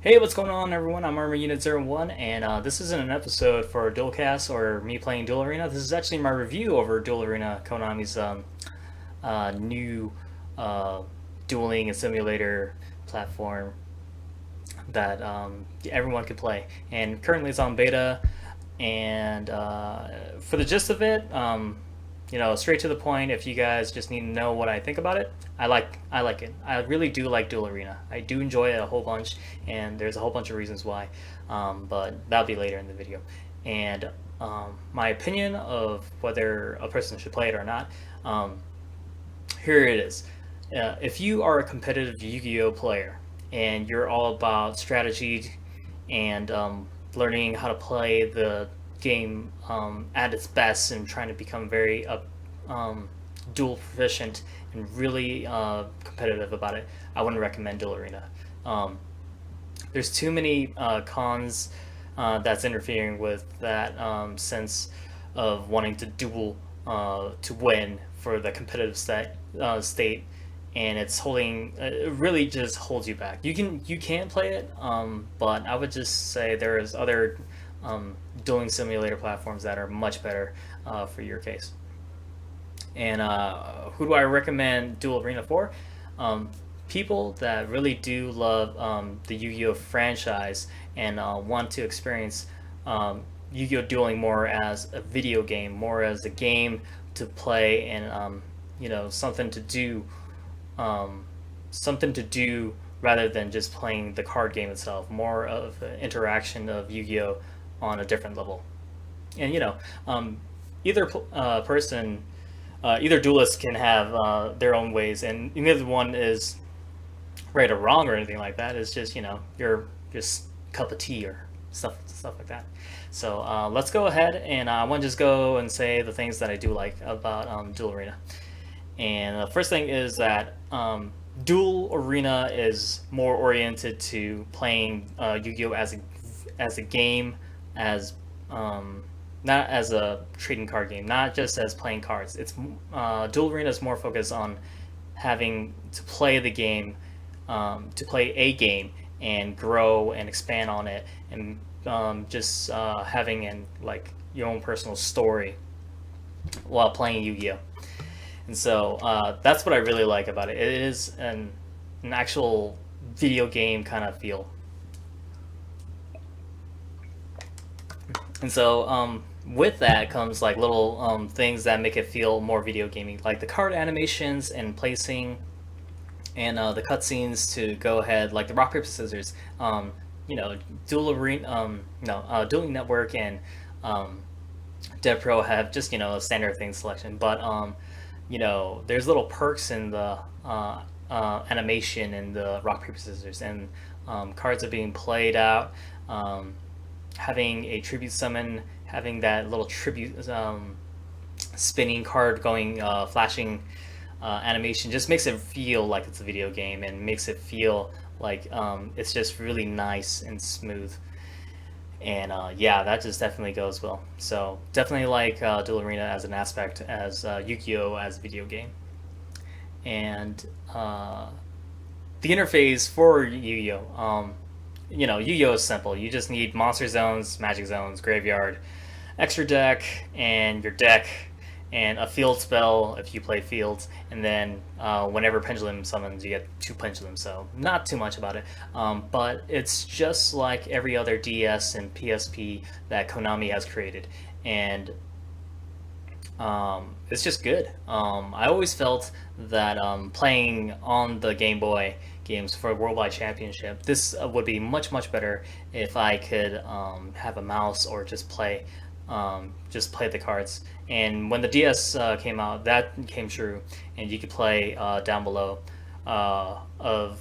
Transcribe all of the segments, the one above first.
Hey, what's going on, everyone? I'm Armor Unit 01, and this isn't an episode for Duelcast or me playing Duel Arena. This is actually my review over Duel Arena, Konami's new uh, dueling and simulator platform that everyone could play. And currently it's on beta, and for the gist of it, straight to the point. If you guys just need to know what I think about it, I like it. I really do like Duel Arena. I do enjoy it a whole bunch, and there's a whole bunch of reasons why. But that'll be later in the video. And my opinion of whether a person should play it or not. Um, Here it is. If you are a competitive Yu-Gi-Oh player and you're all about strategy and learning how to play the game at its best and trying to become very dual proficient and really competitive about it, I wouldn't recommend Duel Arena. Um, there's too many cons that's interfering with that sense of wanting to duel to win for the competitive state, and it's holding. It really just holds you back. You can play it, but I would just say there is other dueling simulator platforms that are much better for your case. And who do I recommend Duel Arena for? Um, People that really do love the Yu-Gi-Oh franchise and want to experience Yu-Gi-Oh dueling more as a video game, more as a game to play, and something to do, um, something to do rather than just playing the card game itself. More of an interaction of Yu-Gi-Oh on a different level. And either person, either duelist can have their own ways, and neither one is right or wrong or anything like that. It's just your just cup of tea or stuff like that. So let's go ahead, and I want to just go and say the things that I do like about Duel Arena. And the first thing is that Duel Arena is more oriented to playing Yu-Gi-Oh as a game, as not as a trading card game, not just as playing cards. It's Duel Arena is more focused on having to play the game, to play a game and grow and expand on it, and just having your own personal story while playing Yu-Gi-Oh. And so that's what I really like about it. It is an actual video game kind of feel. And so with that comes like little things that make it feel more video gaming, like the card animations and placing, and the cutscenes to go ahead, like the rock paper scissors. You know, Dual Arena, no, Dueling Network and um, devpro have just a standard thing selection, but there's little perks in the animation and the rock paper scissors, and cards are being played out. Um, Having a tribute summon, having that little tribute spinning card going, flashing animation just makes it feel like it's a video game and makes it feel like it's just really nice and smooth. And yeah, that just definitely goes well. So definitely like Duel Arena as an aspect, as Yu-Gi-Oh as a video game. And the interface for Yu-Gi-Oh, Yu-Gi-Oh is simple. You just need monster zones, magic zones, graveyard, extra deck, and your deck, and a field spell if you play fields, and then whenever pendulum summons, you get two pendulums. So not too much about it, but it's just like every other DS and PSP that Konami has created, and it's just good. I always felt that playing on the Game Boy games for Worldwide Championship, this would be much better if I could have a mouse or just play the cards. And when the DS came out, that came true, and you could play down below of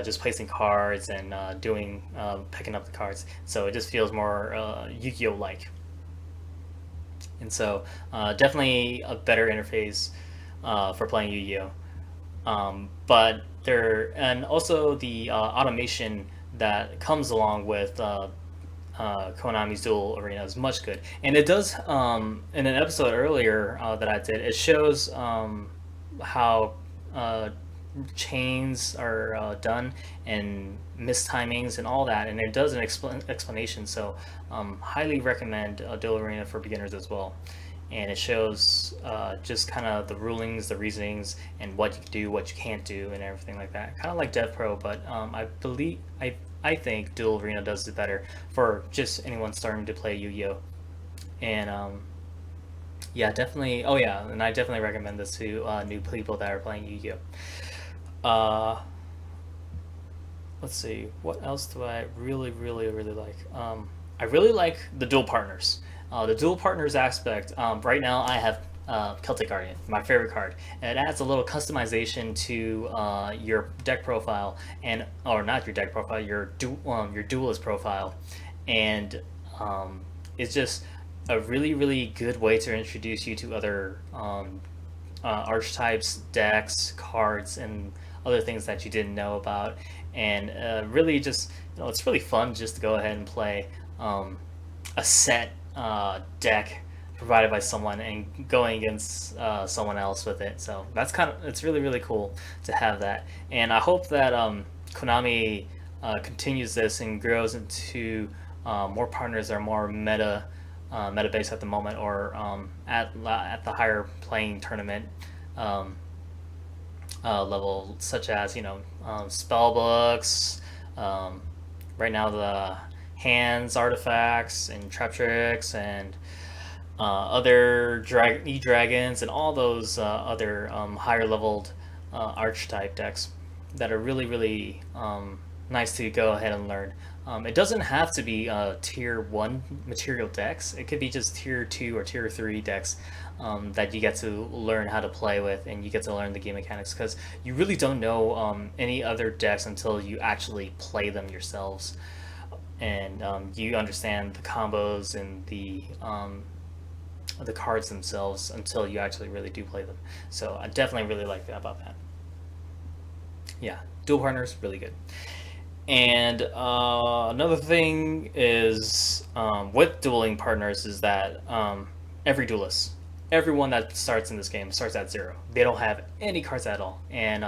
just placing cards and doing picking up the cards. So it just feels more Yu-Gi-Oh like. And so definitely a better interface for playing Yu-Gi-Oh. But there, and also the automation that comes along with Konami's Duel Arena is much good. And it does, in an episode earlier that I did, it shows how chains are done, and mistimings and all that, and it does an explanation. So highly recommend Duel Arena for beginners as well. And it shows just kind of the rulings, the reasonings, and what you can do, what you can't do, and everything like that. Kind of like devpro, but I think Duel Arena does it better for just anyone starting to play Yu-Gi-Oh. And yeah, definitely. Oh yeah, and I definitely recommend this to new people that are playing Yu-Gi-Oh. Let's see, what else do I really like? I really like the dual partners. The dual partners aspect. Right now, I have Celtic Guardian, my favorite card. And it adds a little customization to your deck profile, and or not your deck profile, your duelist profile, and it's just a really good way to introduce you to other archetypes, decks, cards, and other things that you didn't know about. And really, just it's really fun just to go ahead and play a set deck provided by someone and going against someone else with it. So that's it's really cool to have that. And I hope that Konami continues this and grows into more partners that are more meta based at the moment, or at the higher playing tournament um, level, such as spell books. Um, right now, the hands artifacts and trap tricks and other dragons and all those other higher leveled archetype decks that are really nice to go ahead and learn. It doesn't have to be tier 1 material decks. It could be just tier 2 or tier 3 decks that you get to learn how to play with, and you get to learn the game mechanics, because you really don't know any other decks until you actually play them yourselves, and you understand the combos and the cards themselves until you actually really do play them. So I definitely really like that about that. Yeah, dual partners really good. And another thing is with dueling partners is that every duelist, everyone that starts in this game starts at zero. They don't have any cards at all. And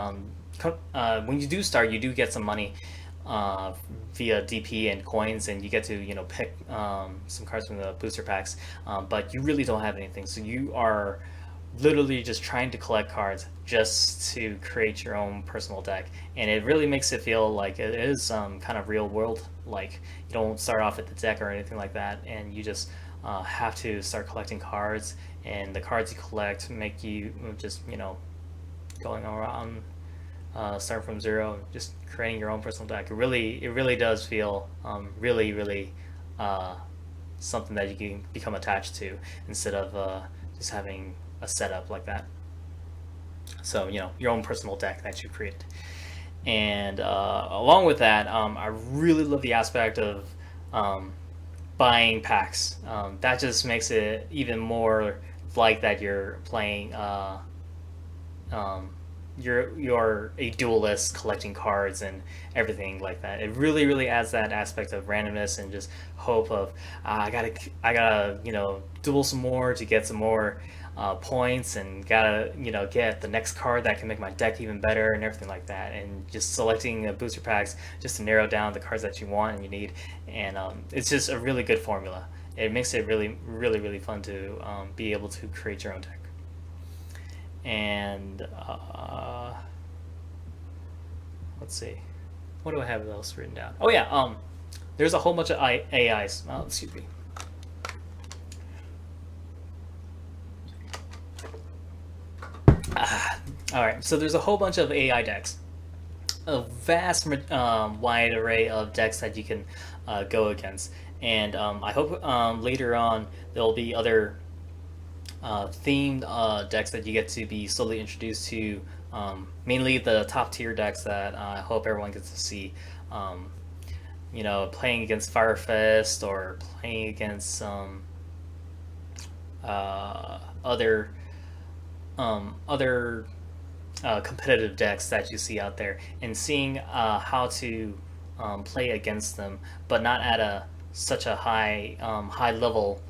when you do start, you do get some money via DP and coins, and you get to pick some cards from the booster packs. But you really don't have anything, so you are literally just trying to collect cards just to create your own personal deck, and it really makes it feel like it is kind of real world. Like, you don't start off at the deck or anything like that, and you just have to start collecting cards, and the cards you collect make you just going around, starting from zero, just creating your own personal deck. It really does feel really uh, something that you can become attached to, instead of just having a setup like that. So your own personal deck that you created. And along with that, I really love the aspect of um, buying packs. That just makes it even more like that you're playing. Um, you're a duelist collecting cards and everything like that. It really adds that aspect of randomness and just hope of I gotta duel some more to get some more points, and gotta get the next card that can make my deck even better and everything like that. And just selecting booster packs just to narrow down the cards that you want and you need. And it's just a really good formula. It makes it really fun to be able to create your own deck. And let's see, what do I have else written down? Oh yeah, there's a whole bunch of AIs. Oh, excuse me. All right, so there's a whole bunch of AI decks, a vast wide array of decks that you can go against, and I hope later on there'll be other themed decks that you get to be slowly introduced to. Mainly the top tier decks that I hope everyone gets to see. Um, playing against Firefest, or playing against other other competitive decks that you see out there, and seeing how to play against them, but not at a such a high level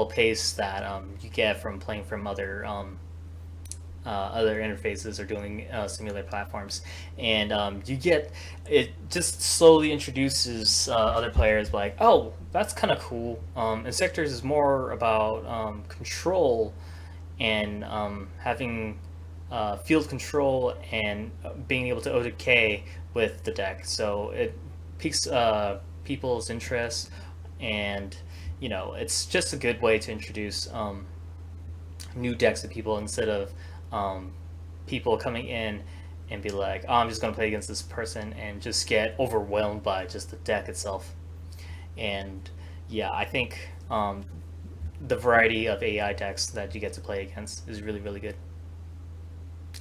pace that you get from playing from other other interfaces or doing similar platforms, and you get it just slowly introduces other players like, oh, that's kind of cool. And sectors is more about control and having field control and being able to OTK with the deck. So it piques people's interest, and it's just a good way to introduce new decks to people instead of um, people coming in and be like, oh, I'm just going to play against this person and just get overwhelmed by just the deck itself. And yeah, I think the variety of AI decks that you get to play against is really, really good.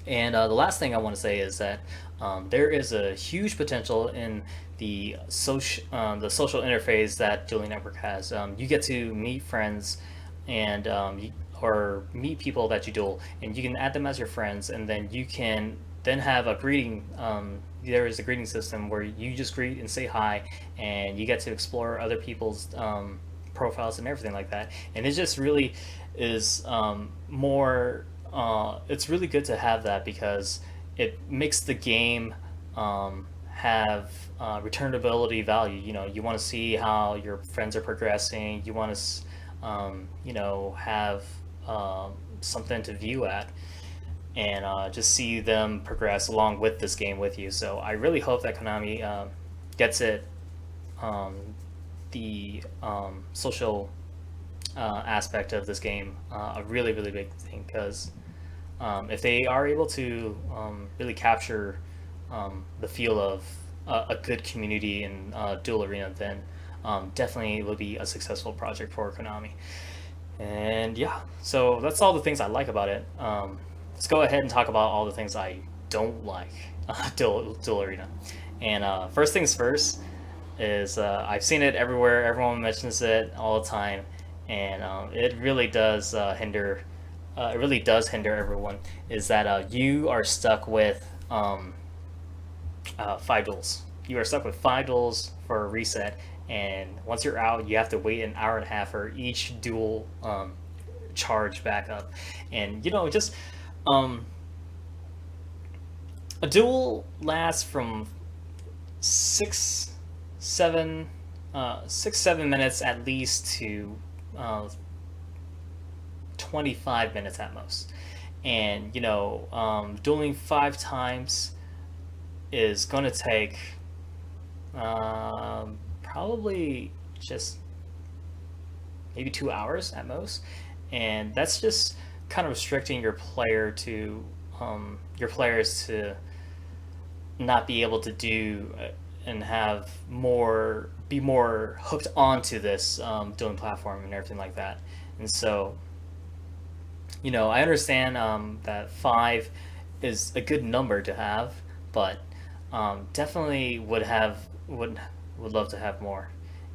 And the last thing I want to say is that there is a huge potential in the social interface that Dueling Network has. You get to meet friends and or meet people that you duel, and you can add them as your friends, and then you can then have a greeting. There is a greeting system where you just greet and say hi, and you get to explore other people's profiles and everything like that. And it just really is more. It's really good to have that because it makes the game have returnability value. You want to see how your friends are progressing. You want to, have something to view at and just see them progress along with this game with you. So I really hope that Konami gets it um, the social aspect of this game a really, really big thing because if they are able to really capture the feel of a good community in Duel Arena, then definitely will be a successful project for Konami. And yeah, so that's all the things I like about it. Let's go ahead and talk about all the things I don't like Duel Arena. And first things first is I've seen it everywhere. Everyone mentions it all the time, and it really does hinder. It really does hinder everyone. Is that you are stuck with 5 duels. You are stuck with 5 duels for a reset, and once you're out, you have to wait an hour and a half for each duel charge back up. And just um, a duel lasts from 6, 7, 6, 7 minutes at least to 25 minutes at most. And dueling 5 times is going to take probably just maybe 2 hours at most, and that's just kind of restricting your players to not be able to do and have be more hooked onto this dueling platform and everything like that. And so I understand that 5 is a good number to have, but definitely would love to have more,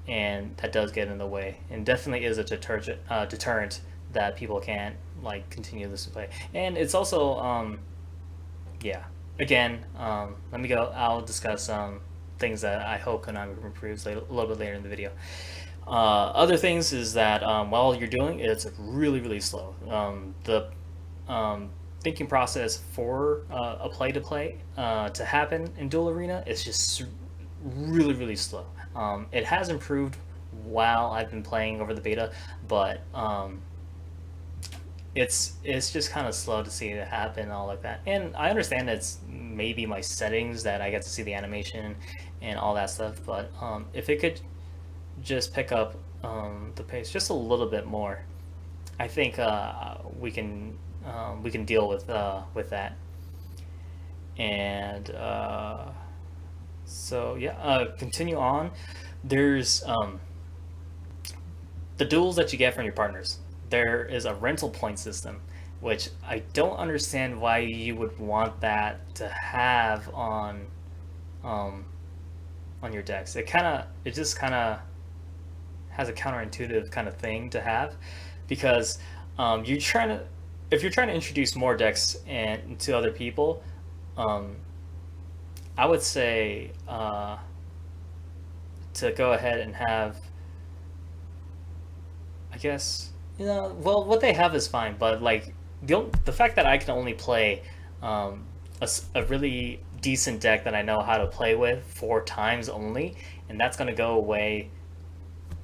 and that does get in the way, and definitely is a deterrent that people can't like continue this to play. And it's also yeah. Again, let me go. I'll discuss things that I hope Konami improves a little bit later in the video. Other things is that while you're doing it, it's really, really slow. The thinking process for a play to play to happen in Duel Arena is just really, really slow. It has improved while I've been playing over the beta, but it's just kind of slow to see it happen and all like that. And I understand it's maybe my settings that I get to see the animation and all that stuff, but if it could just pick up the pace just a little bit more, I think we can deal with that. And so yeah, continue on. There's the duels that you get from your partners. There is a rental point system, which I don't understand why you would want that to have um, on your decks. It just kind of has a counterintuitive kind of thing to have, because you're trying to if you're trying to introduce more decks and to other people, um, I would say to go ahead and have, I guess, well, what they have is fine, but like the fact that I can only play a really decent deck that I know how to play with 4 times only, and that's gonna go away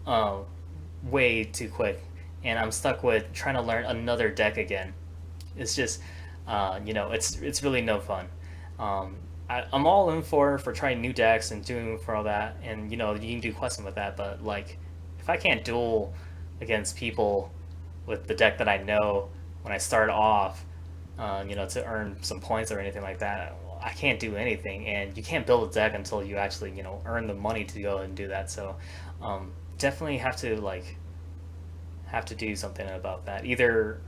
uh, way too quick, and I'm stuck with trying to learn another deck again. It's just, it's really no fun. I'm all in for trying new decks and doing for all that, and you can do questing with that. But like, if I can't duel against people with the deck that I know when I start off, to earn some points or anything like that, I can't do anything. And you can't build a deck until you actually earn the money to go and do that. So definitely have to do something about that. Either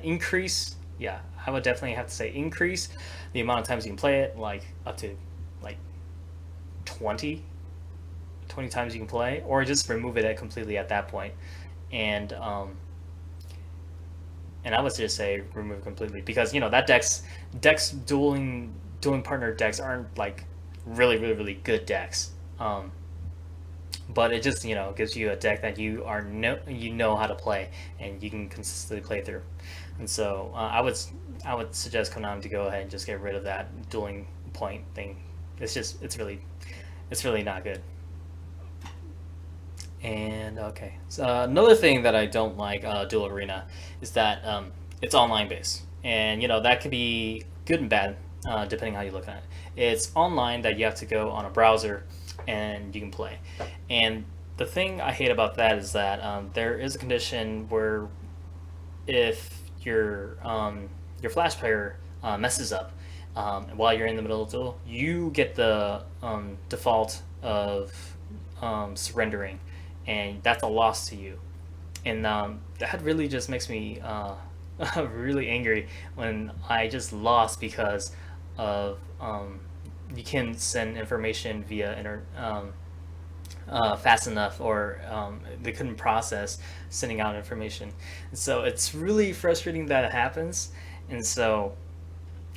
increase. Yeah, I would definitely have to say increase the amount of times you can play it, like up to like 20, 20 times you can play, or just remove it completely at that point. And I would just say remove it completely because that decks dueling partner decks aren't like really good decks. But it just gives you a deck that you know how to play and you can consistently play through. And so I would suggest Konami to go ahead and just get rid of that dueling point thing. It's really not good. And okay, so another thing that I don't like Duel Arena is that it's online based, and that could be good and bad depending how you look at it. It's online that you have to go on a browser and you can play. And the thing I hate about that is that there is a condition where if your Flash player messes up while you're in the middle of the duel, you get the default of surrendering, and that's a loss to you. And that really just makes me really angry when I just lost because of you can send information via fast enough, or they couldn't process sending out information. And so it's really frustrating that it happens. And so,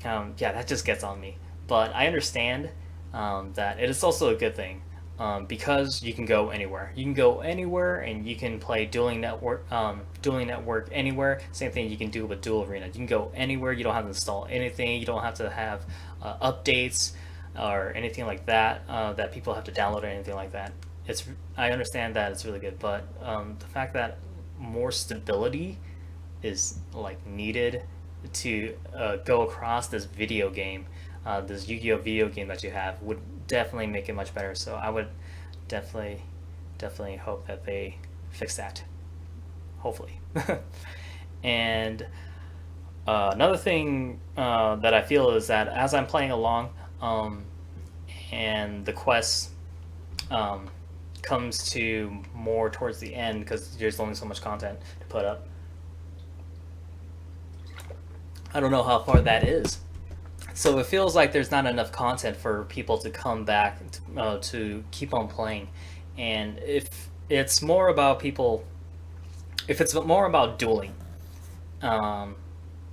yeah, that just gets on me. But I understand that it is also a good thing because you can go anywhere. You can go anywhere, and you can play Dueling Network anywhere. Same thing you can do with Duel Arena. You can go anywhere. You don't have to install anything. You don't have to have updates or anything like that that people have to download or anything like that. I understand that it's really good, but the fact that more stability is like needed to go across this video game, this Yu-Gi-Oh video game that you have, would definitely make it much better. So I would definitely hope that they fix that. Hopefully. And another thing that I feel is that as I'm playing along, and the quest comes to more towards the end because there's only so much content to put up. I don't know how far that is. So it feels like there's not enough content for people to come back to keep on playing. And if it's more about dueling,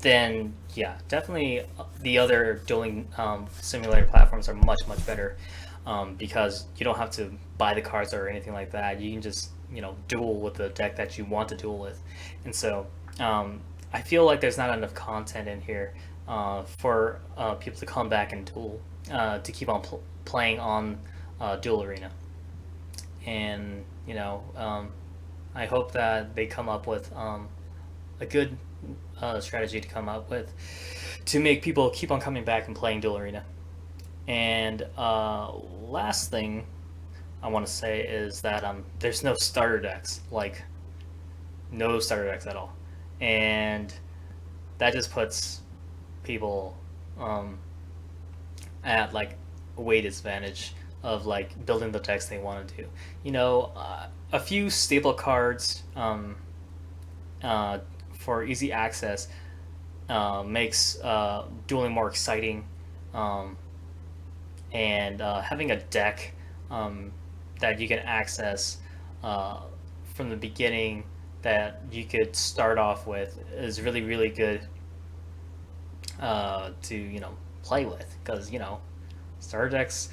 then yeah, definitely the other dueling simulator platforms are much better because you don't have to buy the cards or anything like that. You can just duel with the deck that you want to duel with, and so I feel like there's not enough content in here for people to come back and duel to keep on playing on Duel Arena, and I hope that they come up with a good strategy to come up with to make people keep on coming back and playing Duel Arena. And last thing I want to say is that there's no starter decks, like no starter decks at all, and that just puts people at like a weight disadvantage of like building the decks they want to do. A few staple cards for easy access makes dueling more exciting, and having a deck that you can access from the beginning that you could start off with is really good to play with, because starter decks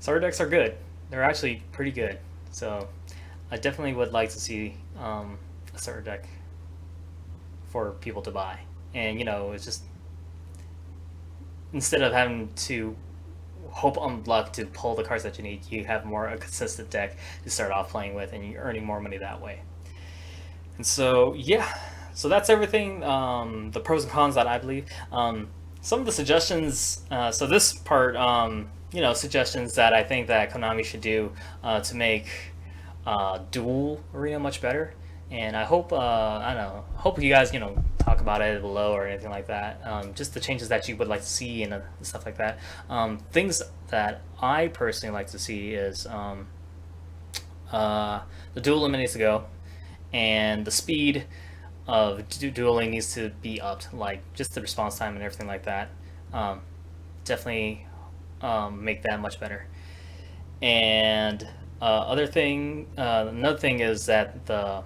starter decks are good. They're actually pretty good. So I definitely would like to see a starter deck for people to buy. And it's just, instead of having to hope on luck to pull the cards that you need, you have more a consistent deck to start off playing with, and you're earning more money that way. And so yeah, so that's everything. The pros and cons that I believe. Some of the suggestions. So this part, suggestions that I think that Konami should do to make Duel Arena much better. And I hope, I don't know, hope you guys, talk about it below or anything like that. Just the changes that you would like to see and stuff like that. Things that I personally like to see is the duel limit needs to go, and the speed of dueling needs to be upped, like just the response time and everything like that. Um, Definitely make that much better. And another thing is that the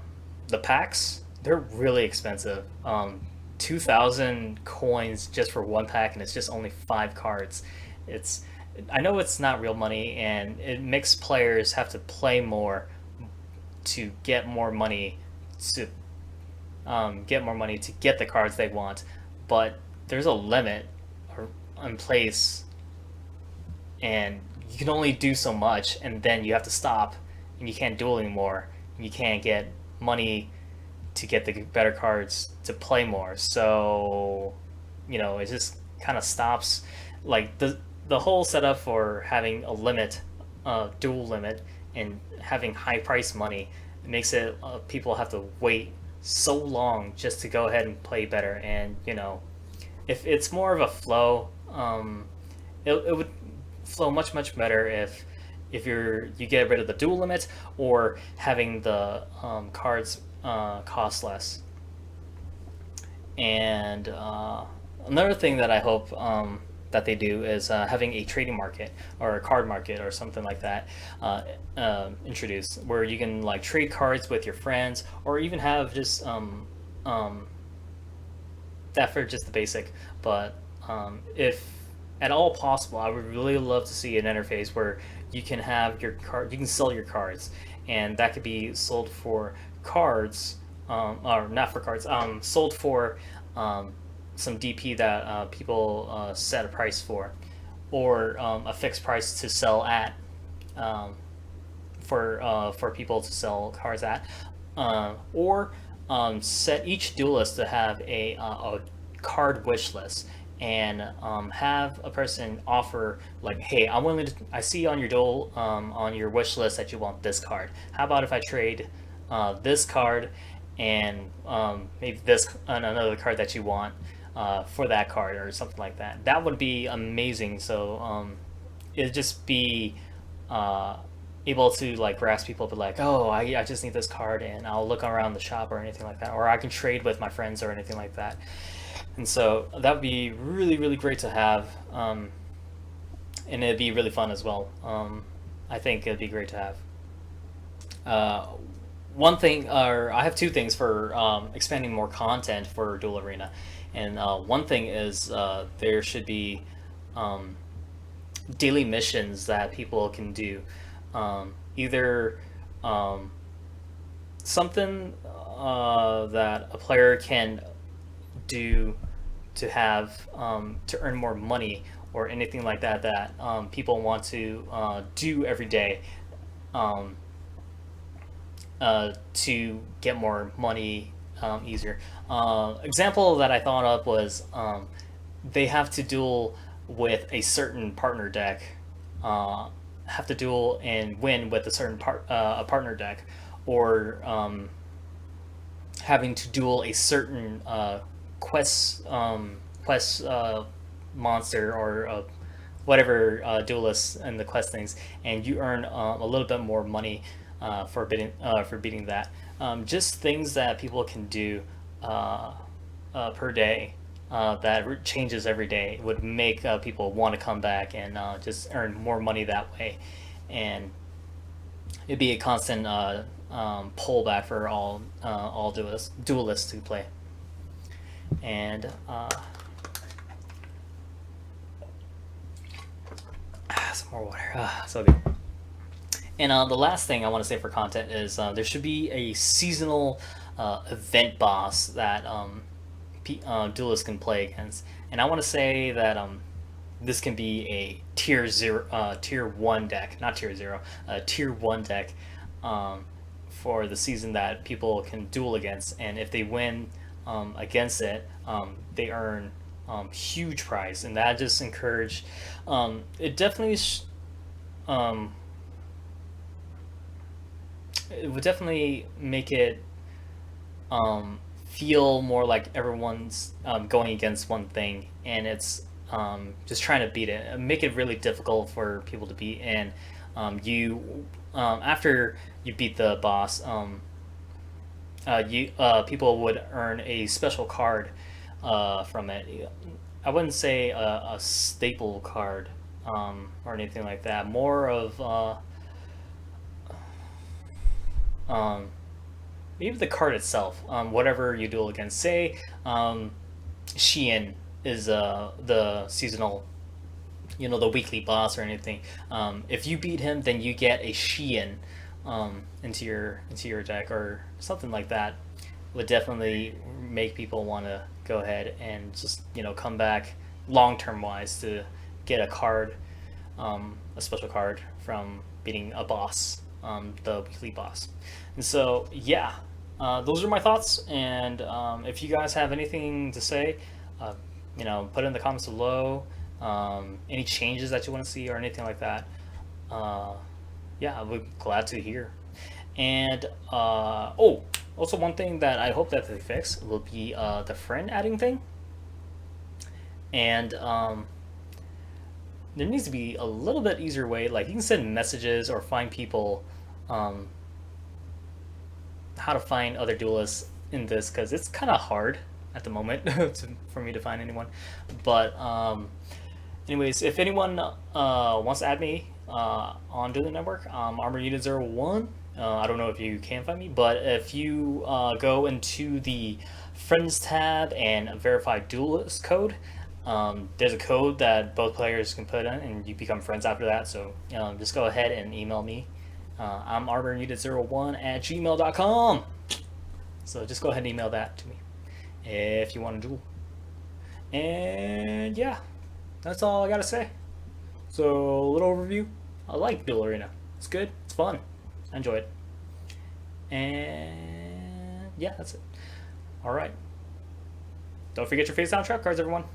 packs, they're really expensive. 2,000 coins just for one pack, and it's just only 5 cards. It's I know it's not real money, and it makes players have to play more to get more money to get the cards they want. But there's a limit in place, and you can only do so much, and then you have to stop, and you can't duel anymore, and you can't get money to get the better cards to play more. So, it just kind of stops. Like the whole setup for having a limit, dual limit, and having high price money, it makes it people have to wait so long just to go ahead and play better. And if it's more of a flow, it would flow much better if you get rid of the dual limit, or having the cards cost less. And another thing that I hope that they do is having a trading market or a card market or something like that introduced, where you can like trade cards with your friends, or even have just that for just the basic. But if at all possible, I would really love to see an interface where you can have your card, you can sell your cards, and that could be sold for cards, or not for cards, sold for some DP that people set a price for, or a fixed price to sell at, for people to sell cards at, or set each duelist to have a card wish list, and have a person offer like, hey, I see on your duel, on your wish list that you want this card. How about if I trade this card and maybe this another card that you want for that card, or something like that. That would be amazing. So it'd just be able to like grasp people, but like, oh, I just need this card, and I'll look around the shop or anything like that, or I can trade with my friends or anything like that. And so that would be really great to have, and it'd be really fun as well. I think it'd be great to have. One thing, or I have two things for expanding more content for Duel Arena, and one thing is there should be daily missions that people can do, either something that a player can do to have to earn more money, or anything like that that people want to do every day, to get more money easier. Example that I thought of was they have to duel with a certain partner deck, have to duel and win with a certain a partner deck, or having to duel a certain quest monster, or whatever duelist and the quest things, and you earn a little bit more money for beating that. Just things that people can do per day, that changes every day, would make people want to come back and just earn more money that way, and it'd be a constant pullback for all duelists to play. And some more water. So good. And the last thing I want to say for content is there should be a seasonal event boss that duelists can play against. And I want to say that this can be a tier 1 deck, not tier 0, tier 1 deck um, for the season that people can duel against. And if they win against it, they earn huge prize, and that just encourage. It definitely um, it would definitely make it feel more like everyone's going against one thing, and it's just trying to beat it. Make it really difficult for people to beat, and you after you beat the boss, you people would earn a special card from it. I wouldn't say a staple card or anything like that. More of um, maybe the card itself, whatever you duel against. Say, Sheehan is the seasonal, the weekly boss or anything. If you beat him, then you get a Sheehan into your deck or something like that. Would definitely make people want to go ahead and just come back long term wise to get a card, a special card from beating a boss, the weekly boss. And so yeah, those are my thoughts. And if you guys have anything to say, put it in the comments below. Any changes that you want to see or anything like that. Yeah, I would be glad to hear. And also one thing that I hope that they fix will be the friend adding thing. And there needs to be a little bit easier way. Like you can send messages or find people, how to find other duelists in this, because it's kind of hard at the moment for me to find anyone. But anyways, if anyone wants to add me on Duel Network, Armor Unit 01. I don't know if you can find me, but if you go into the Friends tab and verify Duelist code, there's a code that both players can put in, and you become friends after that. So just go ahead and email me. I'm armorunit01@gmail.com. So just go ahead and email that to me if you want to duel. And yeah, that's all I gotta say. So a little overview. I like Duel Arena. It's good. It's fun. I enjoy it. And yeah, that's it. All right. Don't forget your face soundtrack cards, everyone.